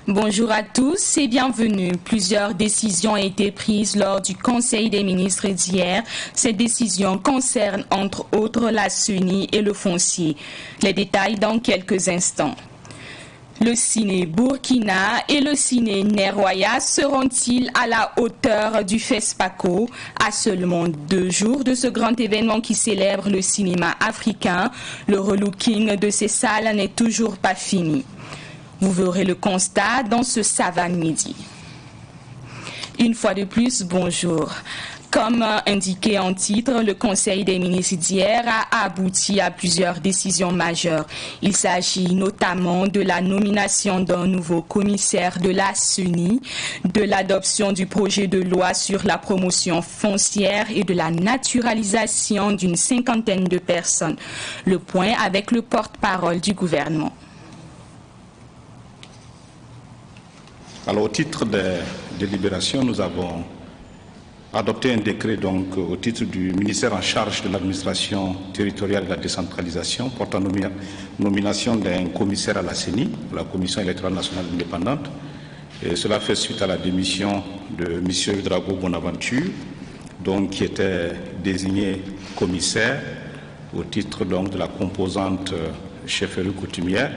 Bonjour à tous et bienvenue. Plusieurs décisions ont été prises lors du Conseil des ministres d'hier. Ces décisions concernent entre autres la CENI et le foncier. Les détails dans quelques instants. Le ciné Burkina et le ciné Nerwaya seront-ils à la hauteur du FESPACO? À seulement 2 jours de ce grand événement qui célèbre le cinéma africain, le relooking de ces salles n'est toujours pas fini. Vous verrez le constat dans ce Savane Midi. Une fois de plus, bonjour. Comme indiqué en titre, le Conseil des ministres d'hier a abouti à plusieurs décisions majeures. Il s'agit notamment de la nomination d'un nouveau commissaire de la CENI, de l'adoption du projet de loi sur la promotion foncière et de la naturalisation d'une 50aine de personnes. Le point avec le porte-parole du gouvernement. Alors, au titre des délibérations, nous avons adopté un décret donc, au titre du ministère en charge de l'administration territoriale et de la décentralisation portant nomination d'un commissaire à la CENI, la Commission électorale nationale indépendante. Et cela fait suite à la démission de M. Drago Bonaventure, donc, qui était désigné commissaire au titre donc, de la composante chefferie coutumière.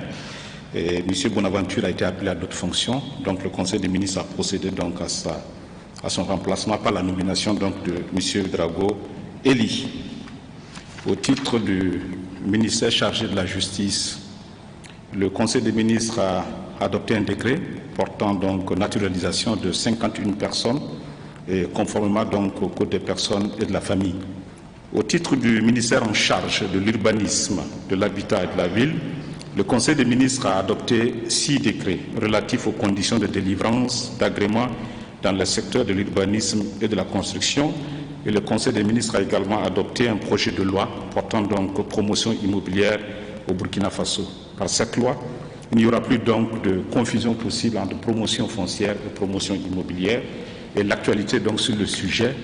Et M. Bonaventure a été appelé à d'autres fonctions. Donc le Conseil des ministres a procédé donc à son remplacement par la nomination donc, de M. Drago Eli. Au titre du ministère chargé de la justice, le Conseil des ministres a adopté un décret portant donc naturalisation de 51 personnes et conformément donc au Code des personnes et de la famille. Au titre du ministère en charge de l'urbanisme, de l'habitat et de la ville, le Conseil des ministres a adopté 6 décrets relatifs aux conditions de délivrance d'agréments dans le secteur de l'urbanisme et de la construction. Et le Conseil des ministres a également adopté un projet de loi portant donc promotion immobilière au Burkina Faso. Par cette loi, il n'y aura plus donc de confusion possible entre promotion foncière et promotion immobilière. Et l'actualité donc sur le sujet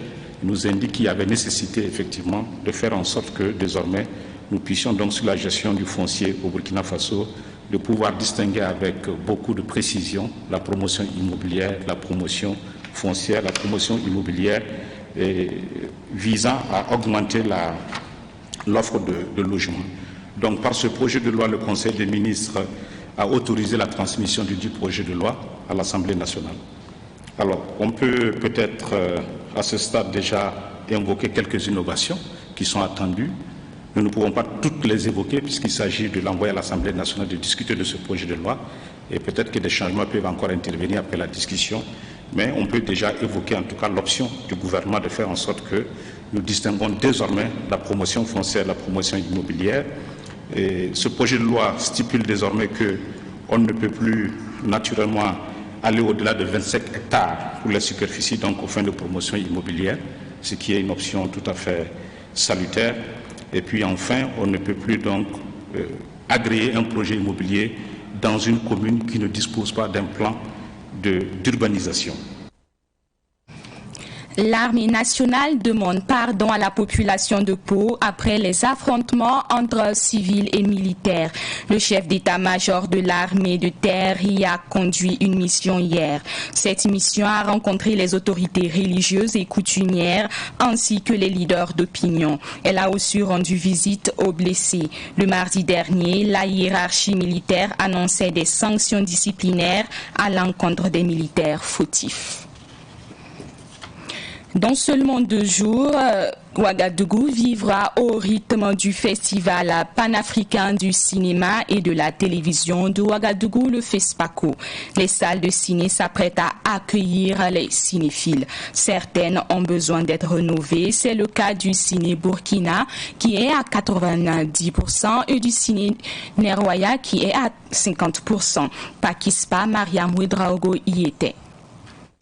nous indique qu'il y avait nécessité effectivement de faire en sorte que désormais nous puissions donc sur la gestion du foncier au Burkina Faso de pouvoir distinguer avec beaucoup de précision la promotion immobilière, la promotion foncière, la promotion immobilière visant à augmenter l'offre de logement. Donc par ce projet de loi, le Conseil des ministres a autorisé la transmission du dit projet de loi à l'Assemblée nationale. Alors on peut peut-être à ce stade déjà invoquer quelques innovations qui sont attendues. Nous ne pouvons pas toutes les évoquer puisqu'il s'agit de l'envoyer à l'Assemblée nationale de discuter de ce projet de loi et peut-être que des changements peuvent encore intervenir après la discussion, mais on peut déjà évoquer en tout cas l'option du gouvernement de faire en sorte que nous distinguons désormais la promotion foncière et la promotion immobilière. Et ce projet de loi stipule désormais qu'on ne peut plus naturellement aller au-delà de 25 hectares pour la superficie donc aux fins de promotion immobilière, ce qui est une option tout à fait salutaire. Et puis enfin, on ne peut plus donc agréer un projet immobilier dans une commune qui ne dispose pas d'un plan d'urbanisation. L'armée nationale demande pardon à la population de Pau après les affrontements entre civils et militaires. Le chef d'état-major de l'armée de terre y a conduit une mission hier. Cette mission a rencontré les autorités religieuses et coutumières ainsi que les leaders d'opinion. Elle a aussi rendu visite aux blessés. Le mardi dernier, la hiérarchie militaire annonçait des sanctions disciplinaires à l'encontre des militaires fautifs. Dans seulement 2 jours, Ouagadougou vivra au rythme du festival panafricain du cinéma et de la télévision de Ouagadougou, le FESPACO. Les salles de ciné s'apprêtent à accueillir les cinéphiles. Certaines ont besoin d'être rénovées. C'est le cas du ciné Burkina qui est à 90% et du ciné Nerwaya qui est à 50%. Pakispa, Mariam Ouedraogo y était.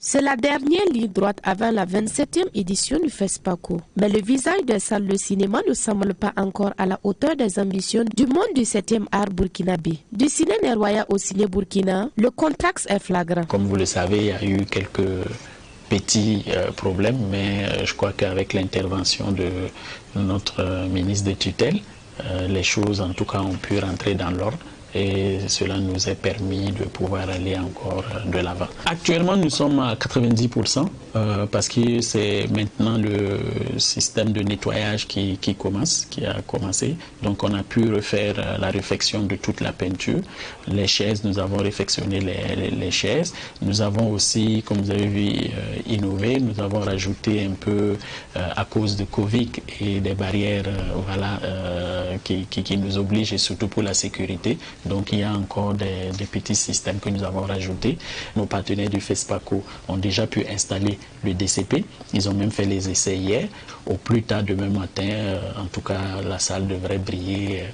C'est la dernière ligne droite avant la 27e édition du FESPACO. Mais le visage des salles de cinéma ne semble pas encore à la hauteur des ambitions du monde du 7e art burkinabé. Du ciné Nerwaya au ciné Burkina, le contraste est flagrant. Comme vous le savez, il y a eu quelques petits problèmes, mais je crois qu'avec l'intervention de notre ministre de tutelle, les choses en tout cas ont pu rentrer dans l'ordre. et cela nous a permis de pouvoir aller encore de l'avant. Actuellement, nous sommes à 90% parce que c'est maintenant le système de nettoyage qui a commencé. Donc on a pu refaire la réfection de toute la peinture. Les chaises, nous avons réfectionné les chaises. Nous avons aussi, comme vous avez vu, innové. Nous avons rajouté un peu à cause de Covid et des barrières qui nous obligent, et surtout pour la sécurité. Donc il y a encore des petits systèmes que nous avons rajoutés. Nos partenaires du FESPACO ont déjà pu installer le DCP. Ils ont même fait les essais hier. Au plus tard demain matin, en tout cas, la salle devrait briller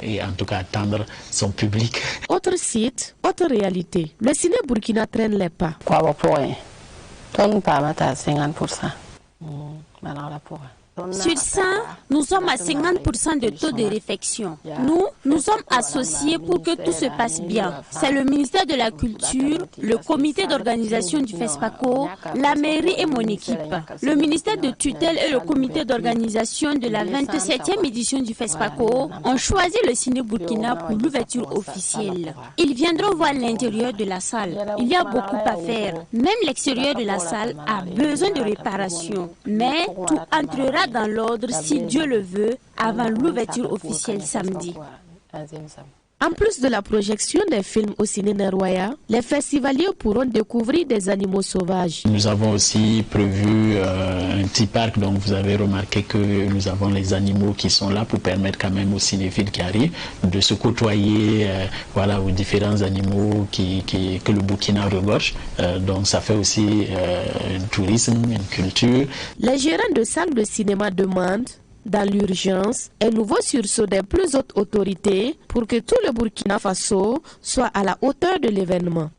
et en tout cas attendre son public. Autre site, autre réalité. Le ciné Burkina traîne les pas. Sur ça, nous sommes à 50% de taux de réfection. Nous sommes associés pour que tout se passe bien. C'est le ministère de la Culture, le comité d'organisation du FESPACO, la mairie et mon équipe. Le ministère de tutelle et le comité d'organisation de la 27e édition du FESPACO ont choisi le Ciné Burkina pour l'ouverture officielle. Ils viendront voir l'intérieur de la salle. Il y a beaucoup à faire. Même l'extérieur de la salle a besoin de réparation. Mais tout entrera dans l'ordre, si Dieu le veut, avant l'ouverture officielle samedi. En plus de la projection des films au ciné Neroya, les festivaliers pourront découvrir des animaux sauvages. Nous avons aussi prévu un petit parc, donc vous avez remarqué que nous avons les animaux qui sont là pour permettre quand même aux cinéphiles qui arrivent de se côtoyer aux différents animaux que le Burkina regorge. Donc ça fait aussi un tourisme, une culture. Les gérants de salles de cinéma demandent, dans l'urgence, un nouveau sursaut des plus hautes autorités pour que tout le Burkina Faso soit à la hauteur de l'événement.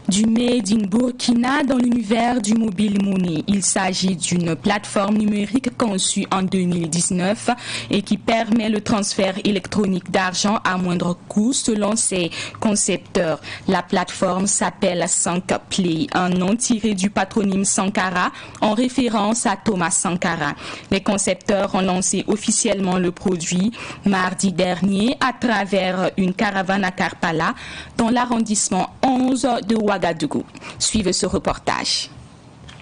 Du Made in Burkina dans l'univers du mobile money. Il s'agit d'une plateforme numérique conçue en 2019 et qui permet le transfert électronique d'argent à moindre coût selon ses concepteurs. La plateforme s'appelle Sankplay, un nom tiré du patronyme Sankara en référence à Thomas Sankara. Les concepteurs ont lancé officiellement le produit mardi dernier à travers une caravane à Karpala dans l'arrondissement 11 de Ouagadougou. Suivez ce reportage.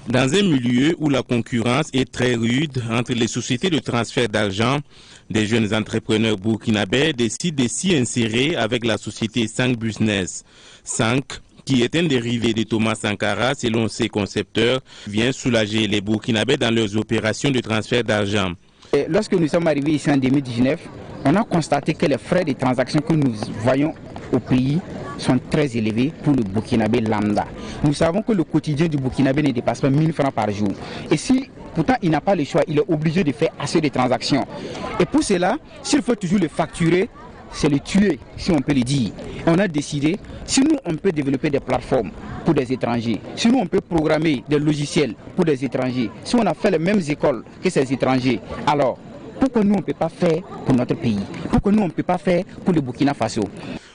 Dans un milieu où la concurrence est très rude entre les sociétés de transfert d'argent, des jeunes entrepreneurs burkinabés décident de s'y insérer avec la société Sank Business. Sank, qui est un dérivé de Thomas Sankara selon ses concepteurs, vient soulager les Burkinabés dans leurs opérations de transfert d'argent. Lorsque nous sommes arrivés ici en 2019, on a constaté que les frais de transaction que nous voyons au pays sont très élevés pour le Burkinabé lambda. Nous savons que le quotidien du Burkinabé ne dépasse pas 1000 francs par jour. Et si pourtant il n'a pas le choix, il est obligé de faire assez de transactions. Et pour cela, s'il faut toujours le facturer, c'est le tuer, si on peut le dire. On a décidé, si nous on peut développer des plateformes pour des étrangers, si nous on peut programmer des logiciels pour des étrangers, si on a fait les mêmes écoles que ces étrangers, alors pourquoi nous on ne peut pas faire pour notre pays? Pourquoi nous on ne peut pas faire pour le Burkina Faso?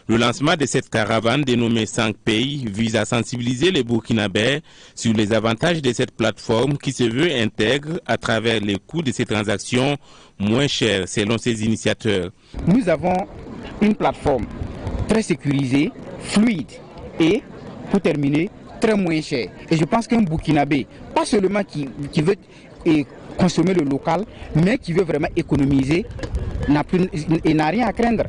Le lancement de cette caravane dénommée Sankpay vise à sensibiliser les Burkinabés sur les avantages de cette plateforme qui se veut intègre à travers les coûts de ces transactions moins chers selon ses initiateurs. Nous avons une plateforme très sécurisée, fluide et, pour terminer, très moins chère. Et je pense qu'un Burkinabé, pas seulement qui veut consommer le local, mais qui veut vraiment économiser, n'a rien à craindre.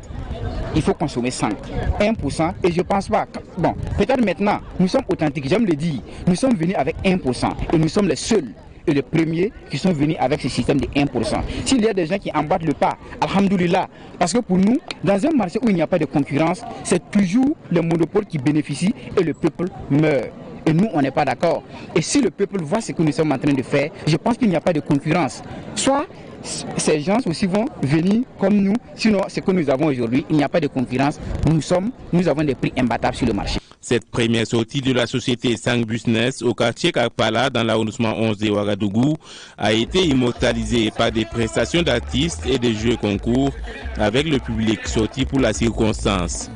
Il faut consommer 1% et je pense pas. Bon, peut-être maintenant, nous sommes authentiques, j'aime le dire. Nous sommes venus avec 1% et nous sommes les seuls et les premiers qui sont venus avec ce système de 1%. S'il y a des gens qui embattent le pas, alhamdoulilah, parce que pour nous, dans un marché où il n'y a pas de concurrence, c'est toujours le monopole qui bénéficie et le peuple meurt. Et nous, on n'est pas d'accord. Et si le peuple voit ce que nous sommes en train de faire, je pense qu'il n'y a pas de concurrence. Soit ces gens aussi vont venir comme nous, sinon ce que nous avons aujourd'hui, il n'y a pas de concurrence, nous avons des prix imbattables sur le marché. Cette première sortie de la société Sank Business au quartier Karpala dans l'arrondissement 11 de Ouagadougou a été immortalisée par des prestations d'artistes et des jeux concours avec le public sorti pour la circonstance.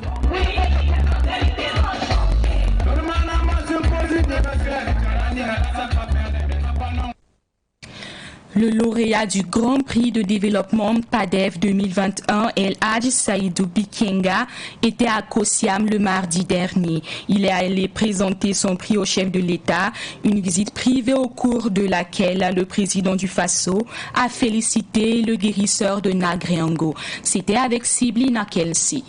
Le lauréat du Grand Prix de développement PADEV 2021, El Hadj Saïdou Bikenga, était à Kossiam le mardi dernier. Il est allé présenter son prix au chef de l'État, une visite privée au cours de laquelle le président du Faso a félicité le guérisseur de Nagréango. C'était avec Siblina Kelsi.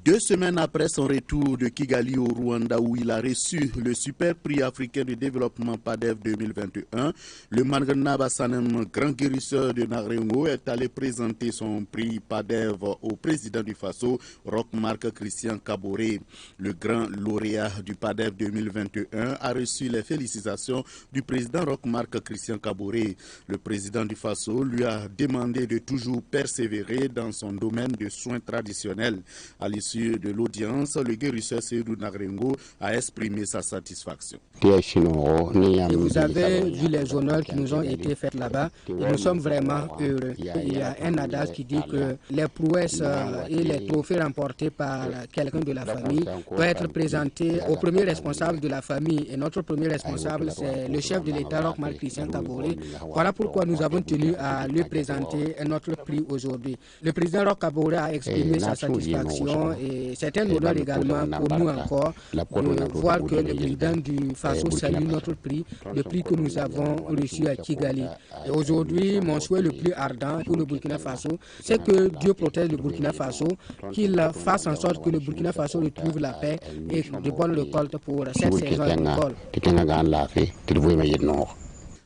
2 semaines après son retour de Kigali au Rwanda où il a reçu le super prix africain de développement PADEV 2021, le Manganaba Sanem, grand guérisseur de Nagréango, est allé présenter son prix PADEV au président du Faso, Roch Marc Christian Kaboré. Le grand lauréat du PADEV 2021 a reçu les félicitations du président Roch Marc Christian Kaboré. Le président du Faso lui a demandé de toujours persévérer dans son domaine de soins traditionnels. À l'issue de l'audience, le guérisseur Seydou Nagréango a exprimé sa satisfaction. Et vous avez vu les honneurs qui nous ont été faits là-bas et nous sommes vraiment heureux. Il y a un adage qui dit que les prouesses et les trophées remportés par quelqu'un de la famille doivent être présentés au premier responsable de la famille. Et notre premier responsable, c'est le chef de l'État, Roch Marc Christian Kaboré. Voilà pourquoi nous avons tenu à lui présenter notre prix aujourd'hui. Le président Roch Kaboré a exprimé sa satisfaction. Et c'est un honneur également pour nous encore de voir que le président du Faso salue notre prix, le prix que nous avons reçu à Kigali. Et aujourd'hui, mon souhait le plus ardent pour le Burkina Faso, c'est que Dieu protège le Burkina Faso, qu'il fasse en sorte que le Burkina Faso retrouve la paix et de bonnes récoltes pour cette saison agricole.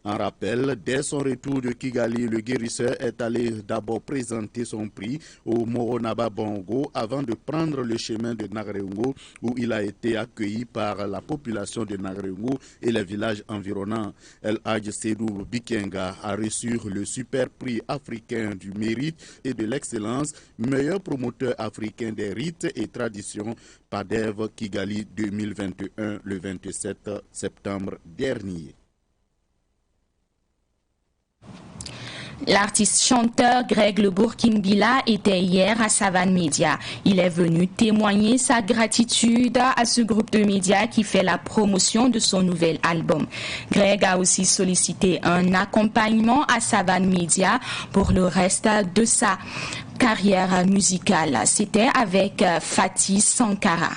En rappel, dès son retour de Kigali, le guérisseur est allé d'abord présenter son prix au Moronaba Bongo avant de prendre le chemin de Nagréango où il a été accueilli par la population de Nagréango et les villages environnants. El Hadj Saïdou Bikenga a reçu le super prix africain du mérite et de l'excellence, meilleur promoteur africain des rites et traditions PADEV Kigali 2021 le 27 septembre dernier. L'artiste chanteur Greg Le Bourkinbila était hier à Savane Média. Il est venu témoigner sa gratitude à ce groupe de médias qui fait la promotion de son nouvel album. Greg a aussi sollicité un accompagnement à Savane Média pour le reste de sa carrière musicale. C'était avec Fatih Sankara.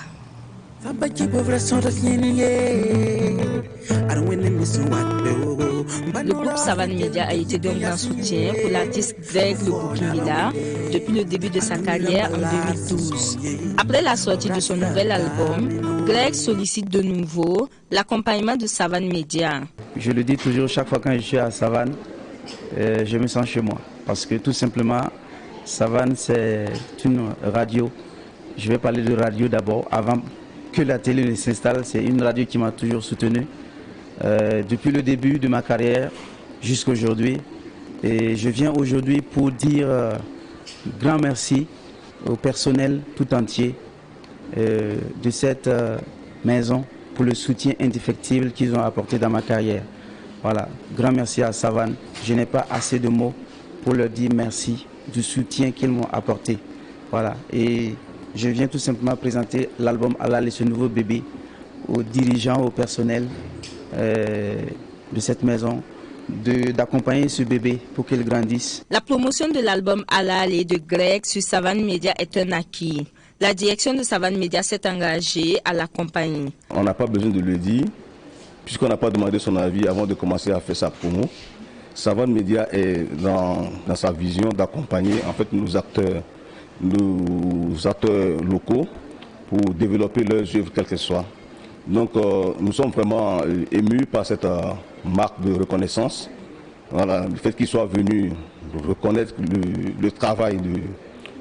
Le groupe Savane Média a été d'un grand soutien pour l'artiste Greg Le Bourkinbila depuis le début de sa carrière en 2012. Après la sortie de son nouvel album, Greg sollicite de nouveau l'accompagnement de Savane Média. Je le dis toujours, chaque fois quand je suis à Savane, je me sens chez moi. Parce que tout simplement, Savane, c'est une radio. Je vais parler de radio d'abord, avant que la télé ne s'installe. C'est une radio qui m'a toujours soutenu depuis le début de ma carrière jusqu'à aujourd'hui. Et je viens aujourd'hui pour dire grand merci au personnel tout entier de cette maison pour le soutien indéfectible qu'ils ont apporté dans ma carrière. Voilà, grand merci à Savane. Je n'ai pas assez de mots pour leur dire merci du soutien qu'ils m'ont apporté. Voilà, et je viens tout simplement présenter l'album Halal et ce nouveau bébé aux dirigeants, au personnel de cette maison, d'accompagner ce bébé pour qu'il grandisse. La promotion de l'album Halal et de Greg sur Savane Média est un acquis. La direction de Savane Média s'est engagée à l'accompagner. On n'a pas besoin de le dire, puisqu'on n'a pas demandé son avis avant de commencer à faire sa promo. Savane Média est dans sa vision d'accompagner en fait nos acteurs locaux pour développer leurs œuvres quelles qu'elles soient. Donc nous sommes vraiment émus par cette marque de reconnaissance. Voilà, le fait qu'ils soient venus reconnaître le travail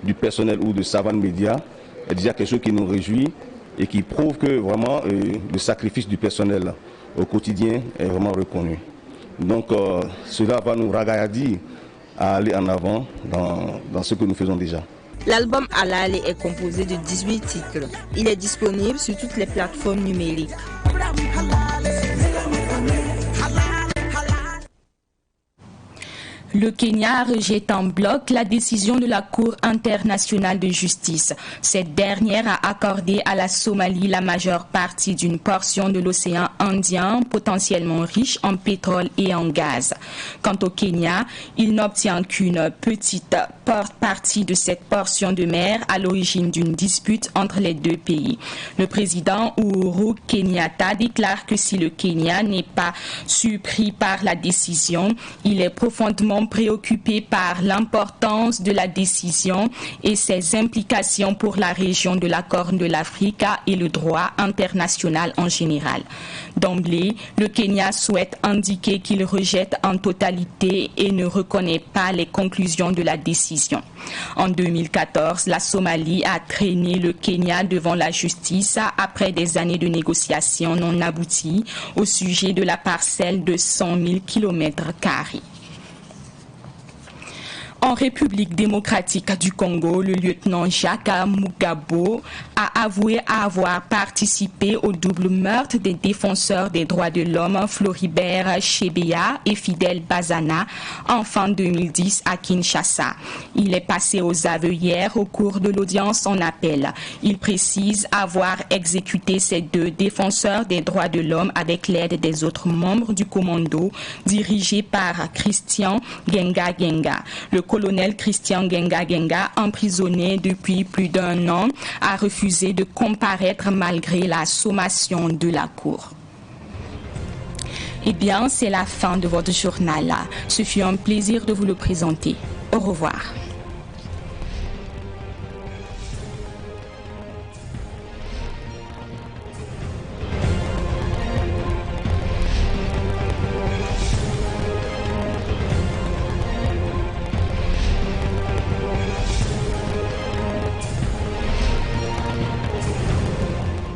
du personnel ou de Savane Média est déjà quelque chose qui nous réjouit et qui prouve que vraiment le sacrifice du personnel au quotidien est vraiment reconnu. Donc cela va nous ragaillardir à aller en avant dans ce que nous faisons déjà. L'album Halal est composé de 18 titres. Il est disponible sur toutes les plateformes numériques. Le Kenya rejette en bloc la décision de la Cour internationale de justice. Cette dernière a accordé à la Somalie la majeure partie d'une portion de l'océan Indien potentiellement riche en pétrole et en gaz. Quant au Kenya, il n'obtient qu'une petite partie de cette portion de mer à l'origine d'une dispute entre les deux pays. Le président Uhuru Kenyatta déclare que si le Kenya n'est pas surpris par la décision, il est profondément préoccupé par l'importance de la décision et ses implications pour la région de la Corne de l'Afrique et le droit international en général. D'emblée, le Kenya souhaite indiquer qu'il rejette en totalité et ne reconnaît pas les conclusions de la décision. En 2014, la Somalie a traîné le Kenya devant la justice après des années de négociations non abouties au sujet de la parcelle de 100 000 km². En République démocratique du Congo, le lieutenant Jacques Mugabo a avoué avoir participé au double meurtre des défenseurs des droits de l'homme Floribert Chebeya et Fidel Bazana en fin 2010 à Kinshasa. Il est passé aux aveux hier au cours de l'audience en appel. Il précise avoir exécuté ces deux défenseurs des droits de l'homme avec l'aide des autres membres du commando dirigé par Christian Genga Genga. Le colonel Christian Genga Genga, emprisonné depuis plus d'1 an, a refusé de comparaître malgré la sommation de la Cour. Eh bien, c'est la fin de votre journal. Ce fut un plaisir de vous le présenter. Au revoir.